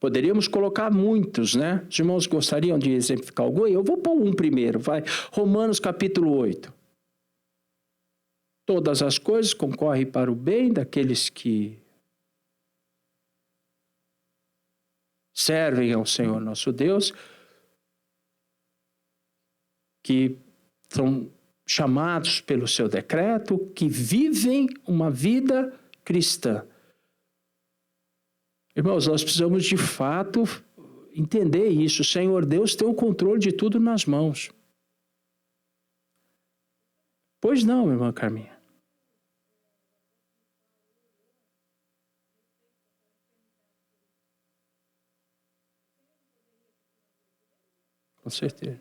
Poderíamos colocar muitos, né? Os irmãos gostariam de exemplificar algum? Eu vou pôr um primeiro, vai. Romanos capítulo 8. Todas as coisas concorrem para o bem daqueles que servem ao Senhor nosso Deus, que são chamados pelo seu decreto, que vivem uma vida cristã. Irmãos, nós precisamos de fato entender isso. O Senhor Deus tem o controle de tudo nas mãos. Pois não, irmã Carminha. Com certeza.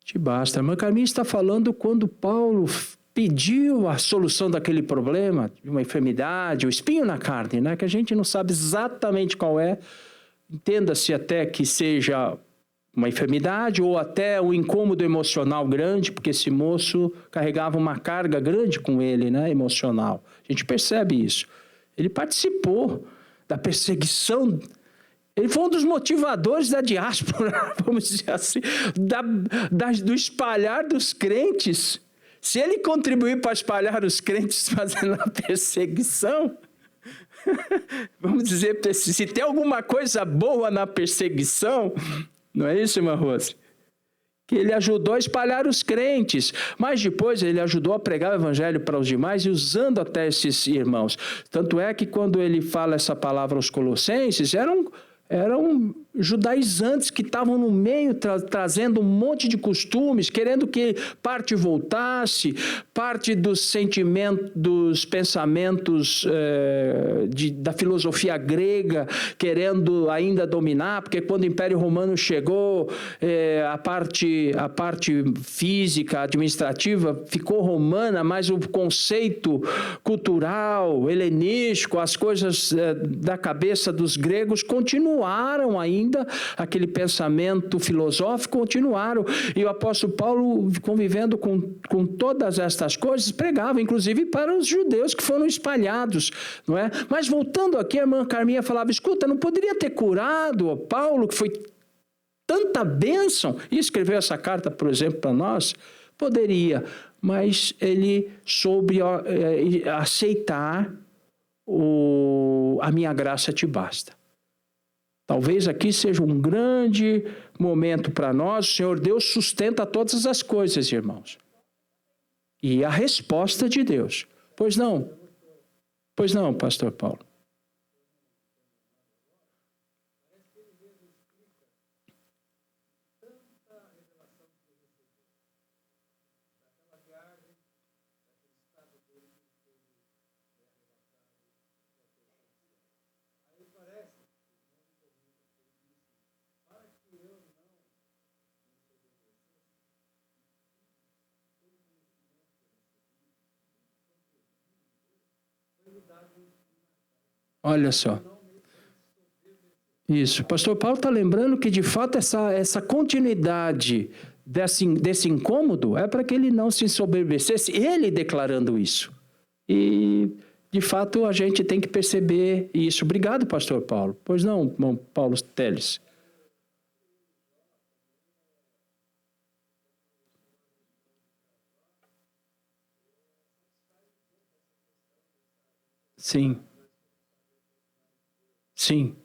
Te basta. A irmã Carminha está falando quando Paulo pediu a solução daquele problema, de uma enfermidade, o espinho na carne, né? Que a gente não sabe exatamente qual é. Entenda-se até que seja uma enfermidade ou até um incômodo emocional grande, porque esse moço carregava uma carga grande com ele, né? Emocional. A gente percebe isso. Ele participou da perseguição. Ele foi um dos motivadores da diáspora, vamos dizer assim, do espalhar dos crentes. Se ele contribuir para espalhar os crentes fazendo a perseguição, vamos dizer, se tem alguma coisa boa na perseguição, não é isso, irmã Rose? Que ele ajudou a espalhar os crentes, mas depois ele ajudou a pregar o evangelho para os demais e usando até esses irmãos. Tanto é que quando ele fala essa palavra aos Colossenses, eram judaizantes que estavam no meio trazendo um monte de costumes, querendo que parte voltasse, parte dos sentimentos, dos pensamentos da filosofia grega, querendo ainda dominar, porque quando o Império Romano chegou, a parte física, administrativa ficou romana, mas o conceito cultural, helenístico, as coisas da cabeça dos gregos continuaram ainda, aquele pensamento filosófico continuaram, e o apóstolo Paulo, convivendo com todas estas coisas, pregava, inclusive para os judeus que foram espalhados, não é? Mas voltando aqui, a irmã Carminha falava, escuta, não poderia ter curado o Paulo, que foi tanta bênção, e escreveu essa carta, por exemplo, para nós? Poderia, mas ele soube aceitar a minha graça te basta. Talvez aqui seja um grande momento para nós. O Senhor Deus sustenta todas as coisas, irmãos. E a resposta de Deus. Pois não, pastor Paulo. Olha só. Isso. Pastor Paulo está lembrando que, de fato, essa continuidade desse incômodo é para que ele não se ensoberbecesse, ele declarando isso. E, de fato, a gente tem que perceber isso. Obrigado, pastor Paulo. Pois não, irmão Paulo Teles. Sim. Sim.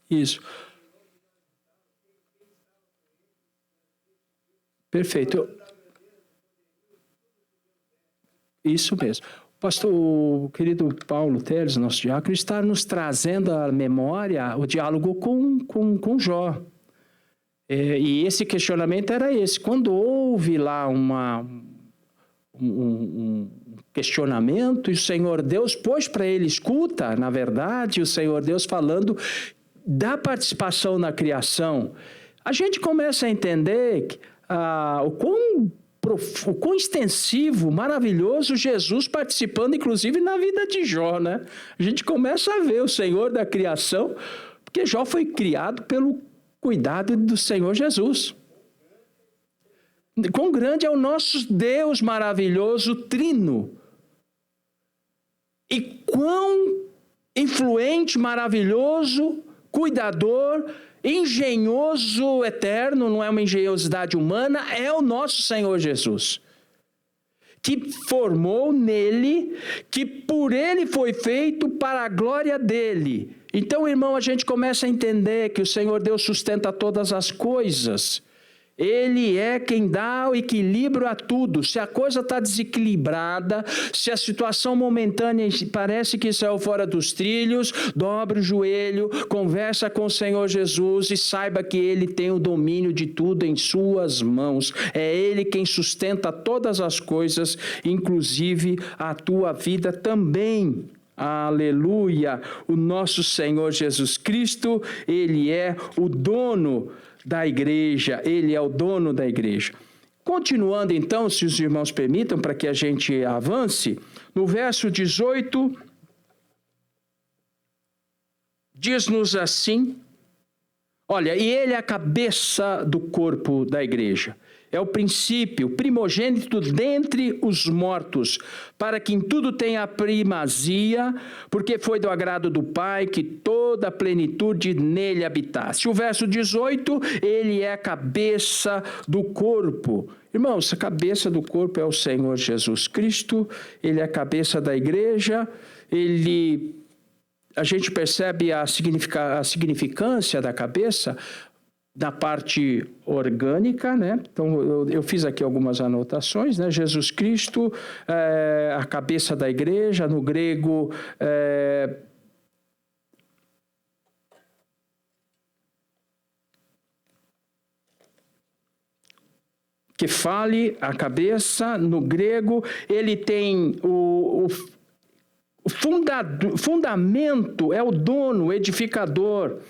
Isso. Perfeito. Isso mesmo. O querido Paulo Teles, nosso diácono, está nos trazendo à memória o diálogo com Jó. E esse questionamento era esse. Quando houve lá um questionamento, e o Senhor Deus pôs para ele, escuta, na verdade, o Senhor Deus falando da participação na criação, a gente começa a entender o quão extensivo, maravilhoso Jesus participando, inclusive, na vida de Jó, né? A gente começa a ver o Senhor da criação, porque Jó foi criado pelo cuidado do Senhor Jesus. Quão grande é o nosso Deus maravilhoso, trino. E quão influente, maravilhoso, cuidador, engenhoso, eterno, não é uma engenhosidade humana, é o nosso Senhor Jesus, que formou nele, que por ele foi feito para a glória dele. Então, irmão, a gente começa a entender que o Senhor Deus sustenta todas as coisas, Ele é quem dá o equilíbrio a tudo. Se a coisa está desequilibrada, se a situação momentânea parece que saiu fora dos trilhos, dobre o joelho, conversa com o Senhor Jesus e saiba que Ele tem o domínio de tudo em suas mãos. É Ele quem sustenta todas as coisas, inclusive a tua vida também. Aleluia! O nosso Senhor Jesus Cristo, Ele é o dono da igreja, Ele é o dono da igreja. Continuando então, se os irmãos permitam, para que a gente avance, no verso 18, diz-nos assim, olha, e Ele é a cabeça do corpo da igreja. É o princípio, primogênito dentre os mortos, para que em tudo tenha a primazia, porque foi do agrado do Pai que toda a plenitude nele habitasse. O verso 18, ele é a cabeça do corpo. Irmãos, a cabeça do corpo é o Senhor Jesus Cristo, ele é a cabeça da igreja, a gente percebe a significância da cabeça da parte orgânica, né? Então, eu fiz aqui algumas anotações, né? Jesus Cristo, a cabeça da igreja, no grego, que fale a cabeça, no grego, ele tem o fundamento, é o dono, o edificador,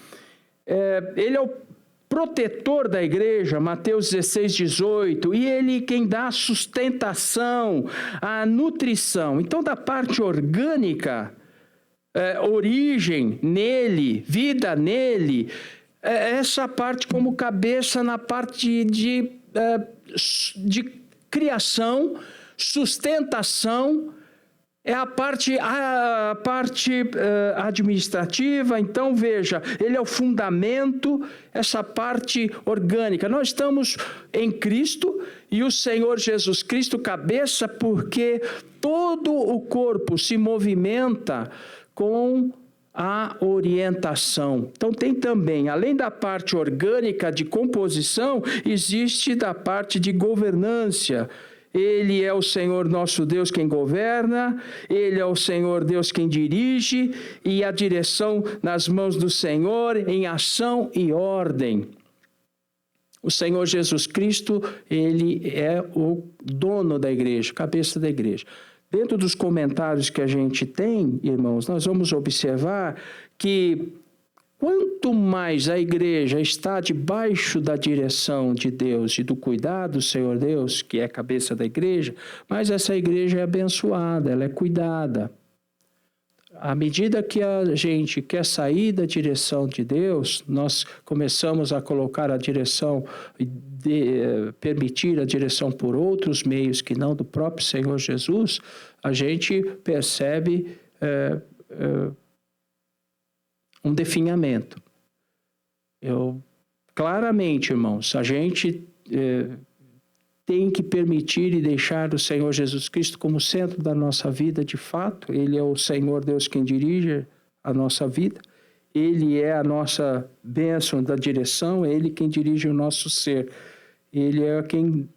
ele é o protetor da igreja, Mateus 16, 18, e ele quem dá sustentação, a nutrição. Então, da parte orgânica, origem nele, vida nele, essa parte como cabeça na parte de criação, sustentação, é a parte administrativa. Então, veja, ele é o fundamento, essa parte orgânica. Nós estamos em Cristo e o Senhor Jesus Cristo cabeça, porque todo o corpo se movimenta com a orientação. Então, tem também, além da parte orgânica de composição, existe da parte de governância. Ele é o Senhor nosso Deus quem governa, Ele é o Senhor Deus quem dirige, e a direção nas mãos do Senhor em ação e ordem. O Senhor Jesus Cristo, Ele é o dono da igreja, cabeça da igreja. Dentro dos comentários que a gente tem, irmãos, nós vamos observar que quanto mais a igreja está debaixo da direção de Deus e do cuidado do Senhor Deus, que é a cabeça da igreja, mais essa igreja é abençoada, ela é cuidada. À medida que a gente quer sair da direção de Deus, nós começamos a colocar a direção, permitir a direção por outros meios que não do próprio Senhor Jesus, a gente percebe um definhamento. Claramente, irmãos, a gente tem que permitir e deixar o Senhor Jesus Cristo como centro da nossa vida, de fato. Ele é o Senhor Deus quem dirige a nossa vida. Ele é a nossa bênção da direção, é Ele quem dirige o nosso ser. Ele é quem,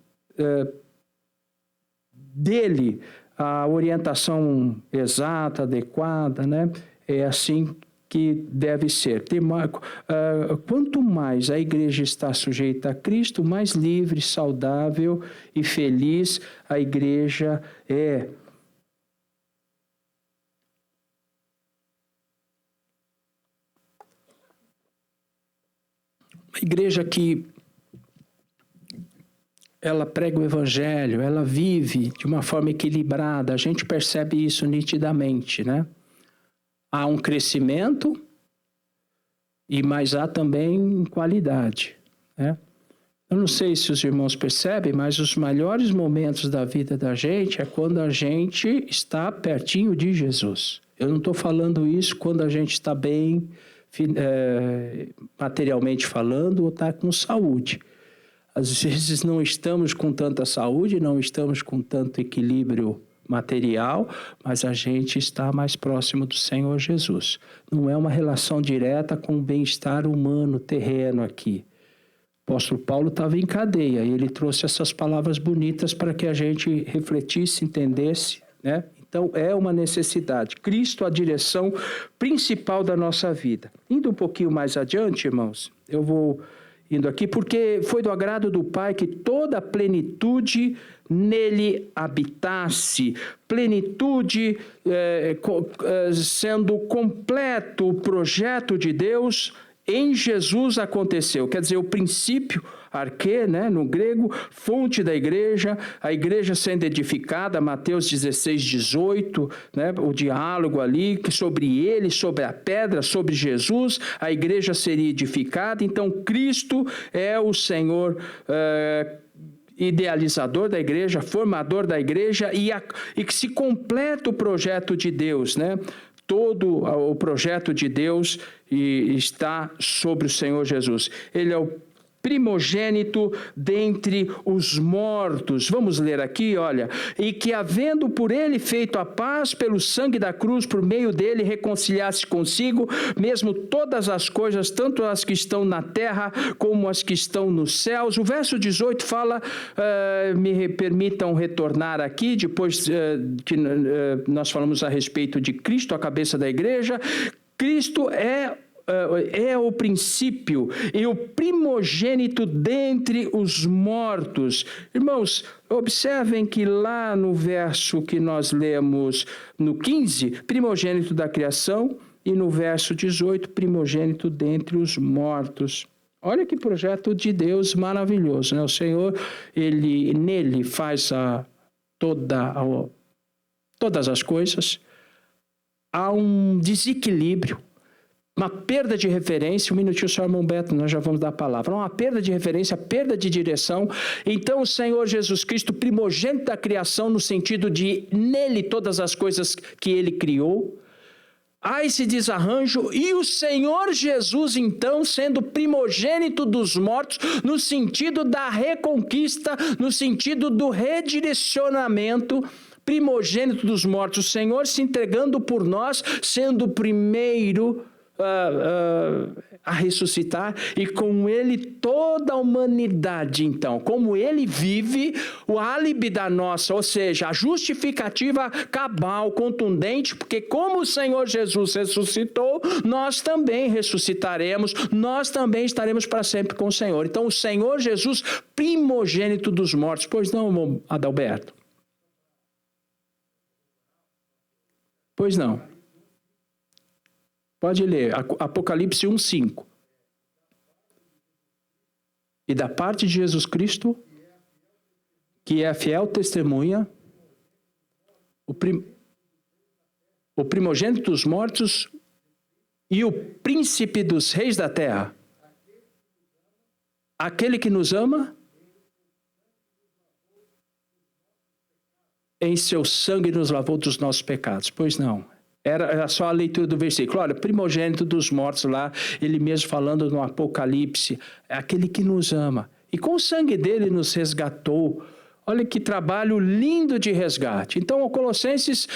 dele, a orientação exata, adequada, né? É assim que deve ser. Quanto mais a igreja está sujeita a Cristo, mais livre, saudável e feliz a igreja é. Uma igreja que ela prega o evangelho, ela vive de uma forma equilibrada, a gente percebe isso nitidamente, né? Há um crescimento, mas há também qualidade, né? Eu não sei se os irmãos percebem, mas os melhores momentos da vida da gente é quando a gente está pertinho de Jesus. Eu não estou falando isso quando a gente está bem, materialmente falando, ou está com saúde. Às vezes não estamos com tanta saúde, não estamos com tanto equilíbrio material, mas a gente está mais próximo do Senhor Jesus. Não é uma relação direta com o bem-estar humano, terreno aqui. O apóstolo Paulo estava em cadeia e ele trouxe essas palavras bonitas para que a gente refletisse, entendesse, né? Então, é uma necessidade. Cristo, a direção principal da nossa vida. Indo um pouquinho mais adiante, irmãos, eu vou indo aqui, porque foi do agrado do Pai que toda a plenitude nele habitasse. Plenitude sendo completo o projeto de Deus em Jesus aconteceu. Quer dizer, o princípio, arquê, né, no grego, fonte da igreja, a igreja sendo edificada, Mateus 16, 18, né, o diálogo ali, que sobre ele, sobre a pedra, sobre Jesus, a igreja seria edificada. Então, Cristo é o Senhor idealizador da igreja, formador da igreja, e que se completa o projeto de Deus, né? Todo o projeto de Deus está sobre o Senhor Jesus. Ele é o primogênito dentre os mortos. Vamos ler aqui, olha. E que, havendo por ele feito a paz pelo sangue da cruz, por meio dele reconciliasse consigo, mesmo todas as coisas, tanto as que estão na terra como as que estão nos céus. O verso 18 fala, me permitam retornar aqui, depois que nós falamos a respeito de Cristo, a cabeça da igreja. Cristo é o princípio e o primogênito dentre os mortos. Irmãos, observem que lá no verso que nós lemos no 15, primogênito da criação, e no verso 18, primogênito dentre os mortos. Olha que projeto de Deus maravilhoso, né? O Senhor, nele faz todas as coisas. Há um desequilíbrio, uma perda de referência. Um minutinho, senhor irmão Beto, nós já vamos dar a palavra. Uma perda de referência, perda de direção. Então, o Senhor Jesus Cristo, primogênito da criação, no sentido de nele todas as coisas que ele criou. Há esse desarranjo, e o Senhor Jesus, então, sendo primogênito dos mortos, no sentido da reconquista, no sentido do redirecionamento, primogênito dos mortos, o Senhor se entregando por nós, sendo o primeiro a ressuscitar, e com ele toda a humanidade. Então, como ele vive, o álibi da nossa, ou seja, a justificativa cabal, contundente, porque como o Senhor Jesus ressuscitou, nós também ressuscitaremos, nós também estaremos para sempre com o Senhor. Então, o Senhor Jesus, primogênito dos mortos. Pois não, irmão Adalberto? Pois não. Pode ler, Apocalipse 1:5. E da parte de Jesus Cristo, que é a fiel testemunha, o primogênito dos mortos e o príncipe dos reis da terra. Aquele que nos ama, em seu sangue nos lavou dos nossos pecados. Pois não. Era só a leitura do versículo. Olha, primogênito dos mortos lá, ele mesmo falando no Apocalipse, é aquele que nos ama. E com o sangue dele nos resgatou. Olha que trabalho lindo de resgate. Então, o Colossenses,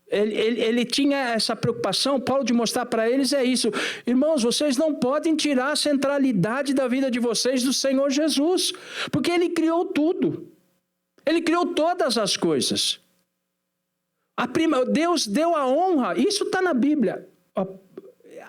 ele tinha essa preocupação, Paulo, de mostrar para eles isso. Irmãos, vocês não podem tirar a centralidade da vida de vocês do Senhor Jesus, porque ele criou tudo. Ele criou todas as coisas. Deus deu a honra, isso está na Bíblia,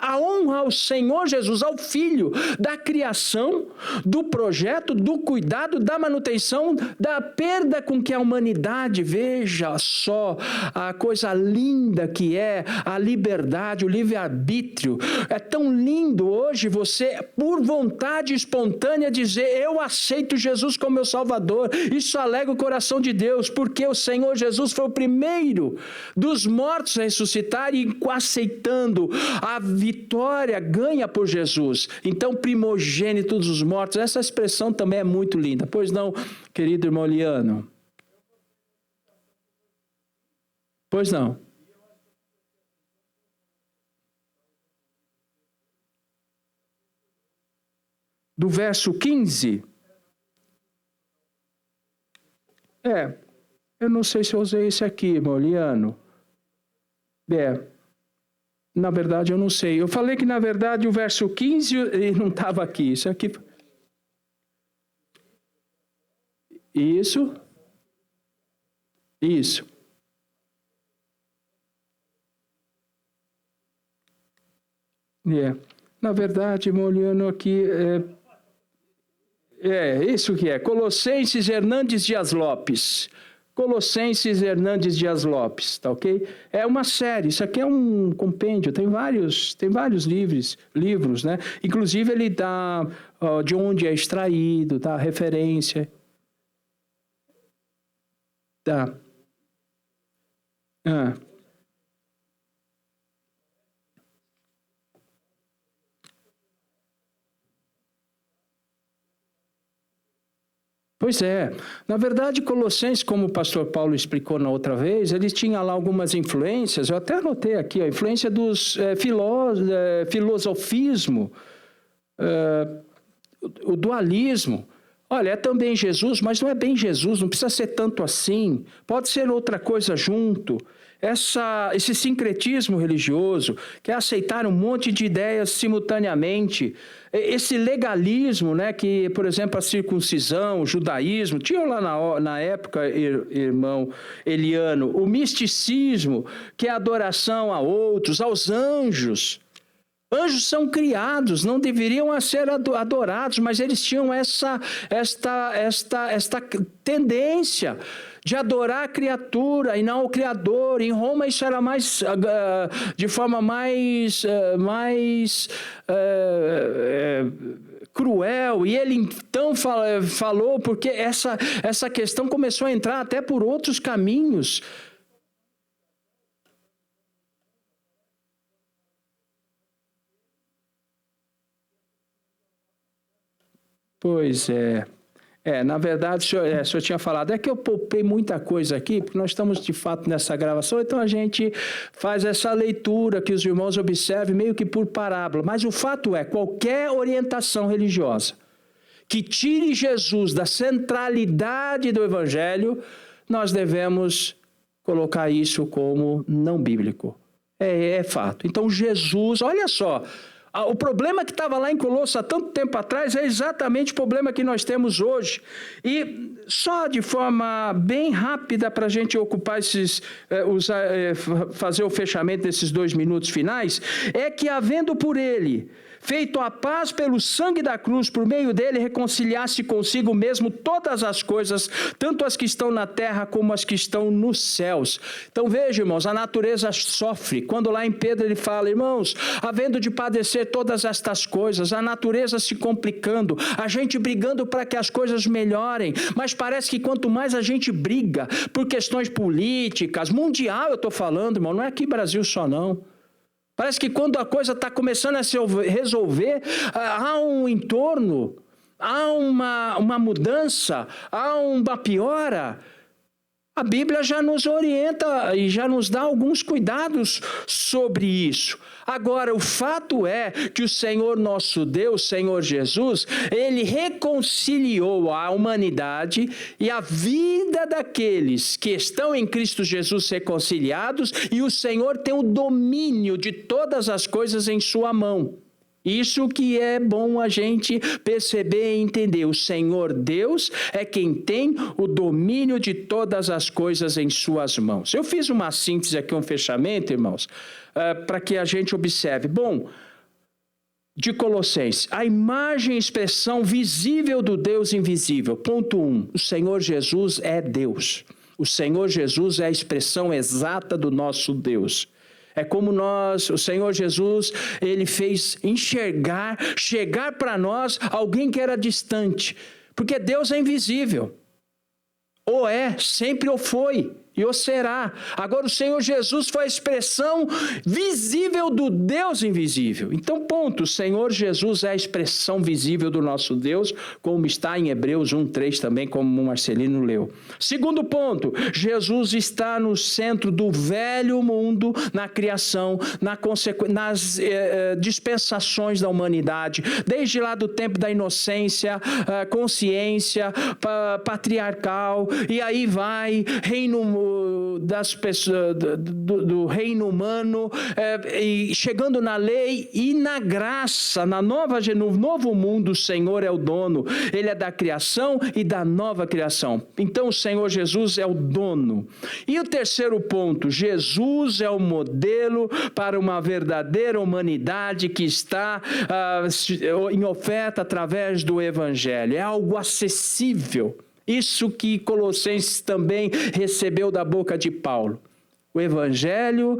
a honra ao Senhor Jesus, ao Filho, da criação, do projeto, do cuidado, da manutenção, da perda com que a humanidade, veja só a coisa linda que é a liberdade, o livre-arbítrio. É tão lindo hoje você, por vontade espontânea, dizer: eu aceito Jesus como meu Salvador. Isso alegra o coração de Deus, porque o Senhor Jesus foi o primeiro dos mortos a ressuscitar, e aceitando a vitória ganha por Jesus. Então, primogênito dos mortos, essa expressão também é muito linda. Pois não, querido irmão Liano? Pois não. Do verso 15. Eu não sei se eu usei esse aqui, irmão Liano. Na verdade, eu não sei. Eu falei que, na verdade, o verso 15 ele não estava aqui. Isso aqui. Isso. Isso. Na verdade, olhando aqui, isso que é. Colossenses Hernandes Dias Lopes. Colossenses Hernandes Dias Lopes, tá ok? É uma série, isso aqui é um compêndio, tem vários livros, né? Inclusive ele dá de onde é extraído, dá referência. Tá. Pois é. Na verdade, Colossenses, como o pastor Paulo explicou na outra vez, ele tinha lá algumas influências, eu até anotei aqui, a influência dos filosofismo, o dualismo. Olha, é também Jesus, mas não é bem Jesus, não precisa ser tanto assim, pode ser outra coisa junto. Esse sincretismo religioso, que é aceitar um monte de ideias simultaneamente, esse legalismo, né, que, por exemplo, a circuncisão, o judaísmo, tinha lá na época, irmão Eliano, o misticismo, que é a adoração a outros, aos anjos. Anjos são criados, não deveriam ser adorados, mas eles tinham esta tendência de adorar a criatura e não o Criador. Em Roma isso era mais de forma mais cruel, e ele então falou, porque essa questão começou a entrar até por outros caminhos. Pois é. Na verdade, o senhor tinha falado, é que eu poupei muita coisa aqui, porque nós estamos de fato nessa gravação, então a gente faz essa leitura que os irmãos observem meio que por parábola, mas o fato é, qualquer orientação religiosa que tire Jesus da centralidade do Evangelho, nós devemos colocar isso como não bíblico. É fato. Então Jesus, olha só, o problema que estava lá em Colosso há tanto tempo atrás é exatamente o problema que nós temos hoje. E só de forma bem rápida para a gente ocupar fazer o fechamento desses 2 minutos finais, é que havendo por ele feito a paz pelo sangue da cruz, por meio dele reconciliasse consigo mesmo todas as coisas, tanto as que estão na terra como as que estão nos céus. Então veja, irmãos, a natureza sofre. Quando lá em Pedro ele fala, irmãos, havendo de padecer todas estas coisas, a natureza se complicando, a gente brigando para que as coisas melhorem, mas parece que quanto mais a gente briga por questões políticas, mundial eu estou falando, irmão, não é aqui Brasil só não. Parece que quando a coisa está começando a se resolver, há um entorno, há uma mudança, há uma piora. A Bíblia já nos orienta e já nos dá alguns cuidados sobre isso. Agora, o fato é que o Senhor nosso Deus, Senhor Jesus, Ele reconciliou a humanidade e a vida daqueles que estão em Cristo Jesus reconciliados, e o Senhor tem o domínio de todas as coisas em sua mão. Isso que é bom a gente perceber e entender. O Senhor Deus é quem tem o domínio de todas as coisas em suas mãos. Eu fiz uma síntese aqui, um fechamento, irmãos, para que a gente observe. Bom, de Colossenses, a imagem e expressão visível do Deus invisível. Ponto 1, o Senhor Jesus é Deus. O Senhor Jesus é a expressão exata do nosso Deus. É como o Senhor Jesus, Ele fez chegar para nós alguém que era distante, porque Deus é invisível, ou sempre ou foi, e o será. Agora o Senhor Jesus foi a expressão visível do Deus invisível. Então, ponto, o Senhor Jesus é a expressão visível do nosso Deus, como está em Hebreus 1:3 também, como o Marcelino leu. Segundo ponto, Jesus está no centro do velho mundo, na criação, nas dispensações da humanidade, desde lá do tempo da inocência, consciência patriarcal, e aí vai, reino das pessoas, do reino humano, e chegando na lei e na graça, no novo mundo, o Senhor é o dono. Ele é da criação e da nova criação. Então o Senhor Jesus é o dono. E o terceiro ponto, Jesus é o modelo para uma verdadeira humanidade que está em oferta através do Evangelho. É algo acessível. Isso que Colossenses também recebeu da boca de Paulo. O Evangelho,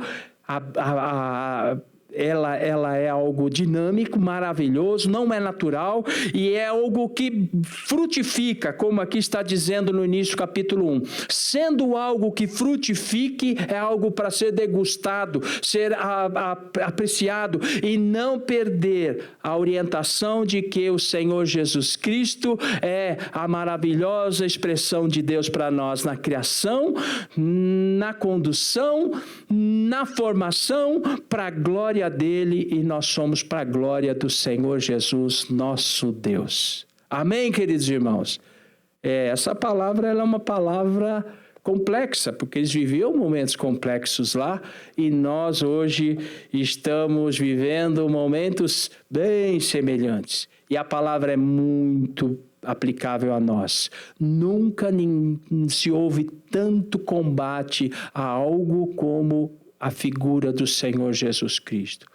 ela é algo dinâmico, maravilhoso, não é natural e é algo que frutifica, como aqui está dizendo no início do capítulo 1. Sendo algo que frutifique, é algo para ser degustado, ser apreciado e não perder a orientação de que o Senhor Jesus Cristo é a maravilhosa expressão de Deus para nós na criação, na condução, na formação, para a glória dele, e nós somos para a glória do Senhor Jesus, nosso Deus. Amém, queridos irmãos? Essa palavra ela é uma palavra complexa, porque eles viviam momentos complexos lá, e nós hoje estamos vivendo momentos bem semelhantes. E a palavra é muito aplicável a nós. Nunca se houve tanto combate a algo como a figura do Senhor Jesus Cristo.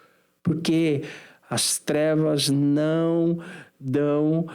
Porque as trevas não dão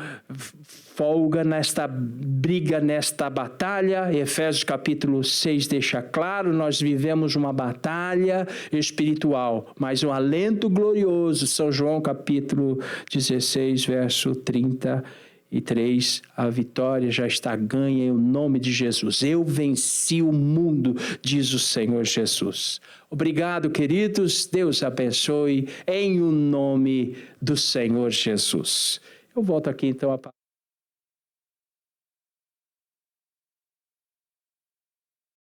folga nesta briga, nesta batalha. Efésios capítulo 6 deixa claro, nós vivemos uma batalha espiritual, mas um alento glorioso. São João capítulo 16, verso 33, a vitória já está ganha em o nome de Jesus. Eu venci o mundo, diz o Senhor Jesus. Obrigado, queridos. Deus abençoe em o nome do Senhor Jesus. Eu volto aqui então a